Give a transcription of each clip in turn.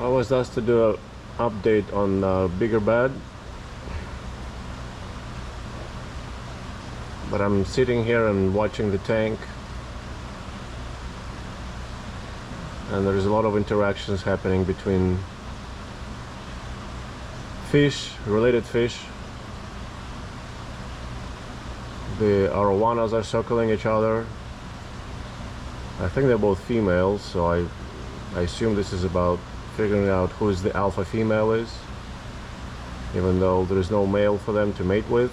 I was asked to do an update on bigger bed, but I'm sitting here and watching the tank, and there's a lot of interactions happening between fish, related fish. The Arowanas are circling each other. I think they're both females, so I assume this is about figuring out who the alpha female is, even though there is no male for them to mate with.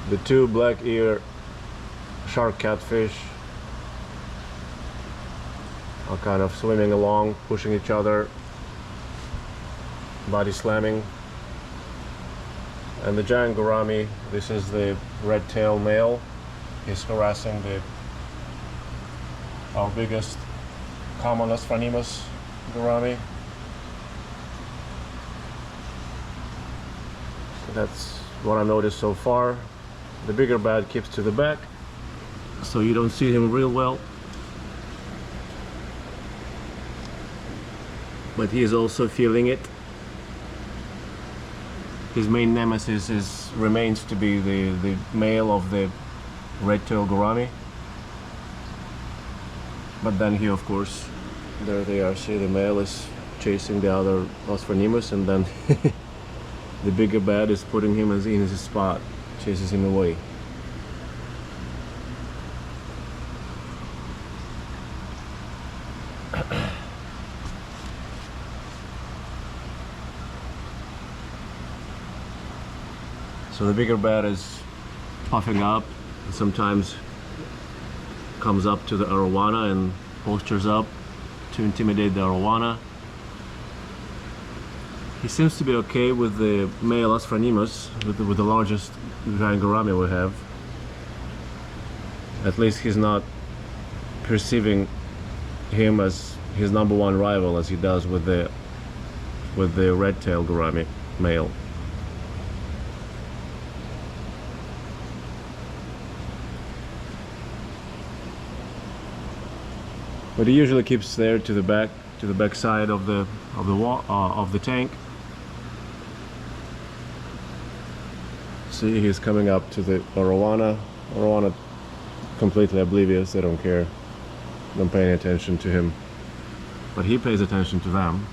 The two black ear shark catfish are kind of swimming along, pushing each other, body slamming. And the giant gourami, this is the red tail male, is harassing our biggest commonest Phronimos gourami. So that's what I noticed so far. The bigger bad keeps to the back, so you don't see him real well. But he is also feeling it. His main nemesis remains to be the male of the red-tailed gourami. But then he, of course, there they are. See, the male is chasing the other Phronimos, and then the bigger bad is putting him in his spot, chases him away. So the bigger bad is puffing up, and sometimes comes up to the Arowana and postures up to intimidate the Arowana. He seems to be okay with the male Phronimos, with the largest giant gourami we have. At least he's not perceiving him as his #1 rival as he does with the red-tailed gourami male. But he usually keeps there to the back side of the tank. See, he's coming up to the Arowana. Arowana completely oblivious, they don't care. Don't pay any attention to him. But he pays attention to them.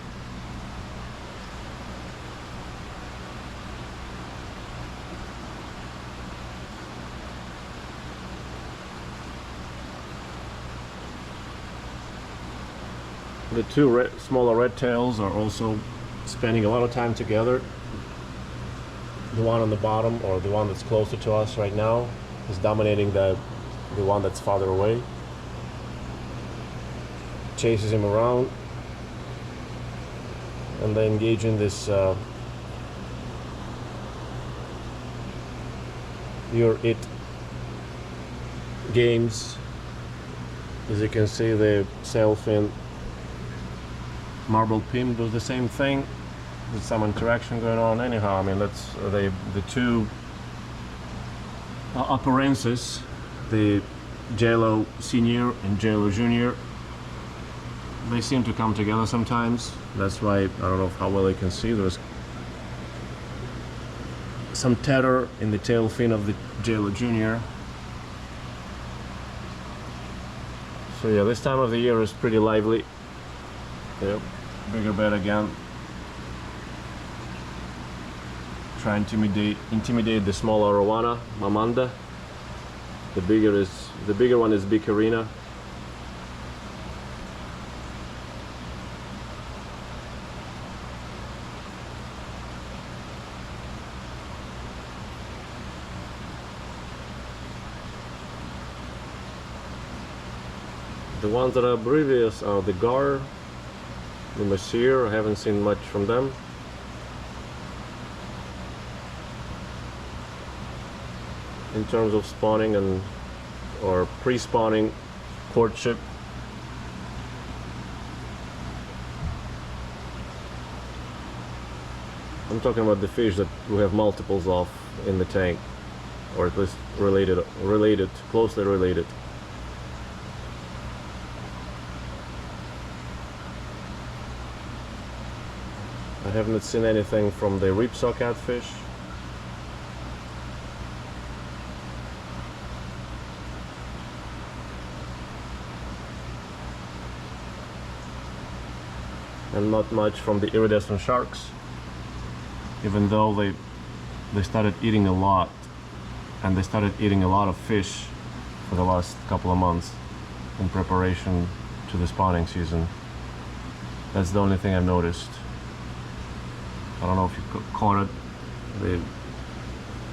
The two smaller red tails are also spending a lot of time together. The one on the bottom, or the one that's closer to us right now, is dominating the one that's farther away. Chases him around, and they engage in this you're it games. As you can see, the sailfin marble pim does the same thing. There's some interaction going on. Anyhow, I mean, that's the two apparences, the JLo senior and JLo junior. They seem to come together sometimes. That's why, I don't know how well you can see, there's some tether in the tail fin of the JLo junior. So yeah, this time of the year is pretty lively. Yep, bigger bed again. Try and intimidate the smaller Arowana, Mamanda. The bigger one is Bicarina. The ones that are oblivious are the gar, the Messier. I haven't seen much from them. In terms of spawning or pre-spawning courtship. I'm talking about the fish that we have multiples of in the tank, or at least closely related. I haven't seen anything from the ripsaw catfish. And not much from the iridescent sharks, even though they started eating a lot, and they started eating a lot of fish for the last couple of months in preparation to the spawning season. That's the only thing I've noticed. I don't know if you caught it. The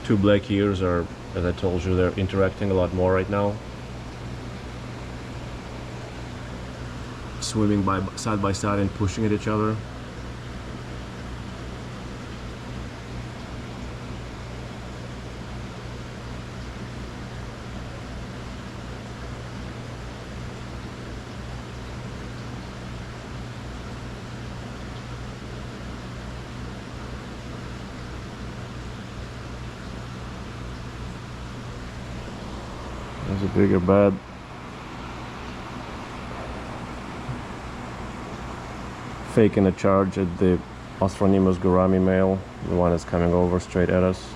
two black ears are, as I told you, they're interacting a lot more right now. Swimming side by side and pushing at each other. There's a bigger bed. Faking a charge at the Astronemus gourami male, the one that's coming over straight at us.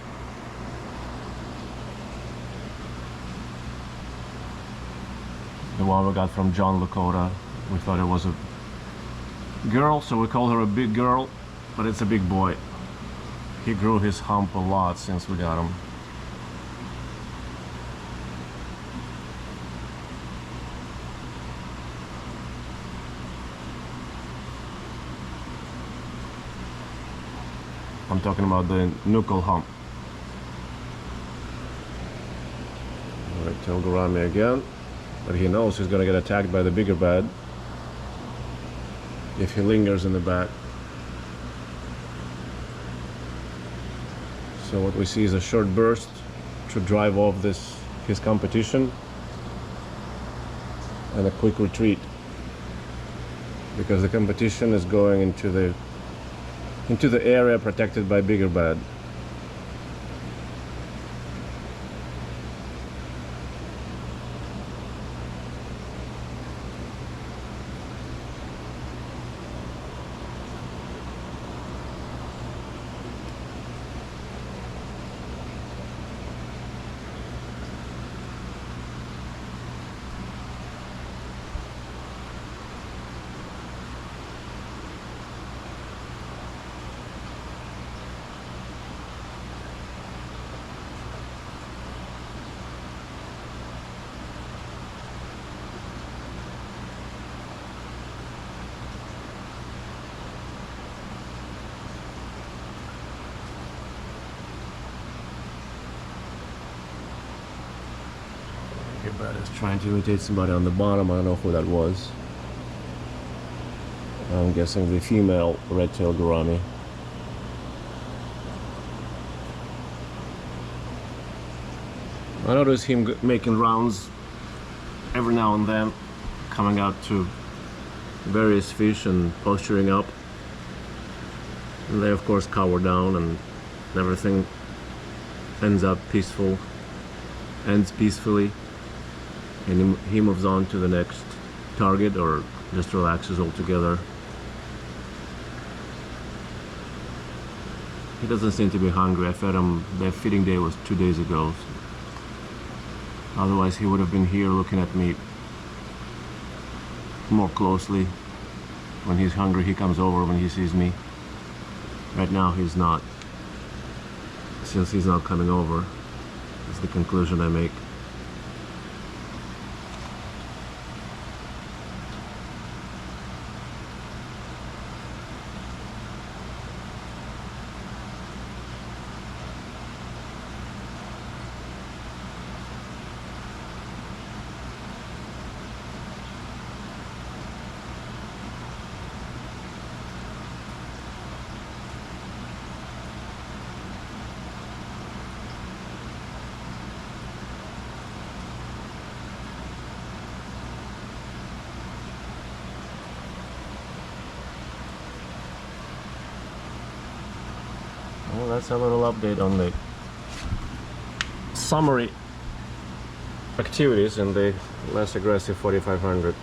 The one we got from John Lakota. We thought it was a girl, so we call her a big girl, but it's a big boy. He grew his hump a lot since we got him. I'm talking about the nuchal hump. Alright, tail gourami again. But he knows he's gonna get attacked by the bigger bad if he lingers in the back. So what we see is a short burst to drive off his competition, and a quick retreat, because the competition is going into the area protected by bigger bad. Bad is trying to imitate somebody on the bottom. I don't know who that was. I'm guessing the female red-tailed gourami. I notice him making rounds every now and then, coming out to various fish and posturing up. And they of course cower down, and everything ends peacefully, and he moves on to the next target, or just relaxes altogether. He doesn't seem to be hungry. I fed him. Their feeding day was 2 days ago, so otherwise he would have been here looking at me more closely. When he's hungry, he comes over when he sees me. Right now he's not. Since he's not coming over, that's the conclusion I make. Well, that's a little update on the summary activities in the less aggressive 4500.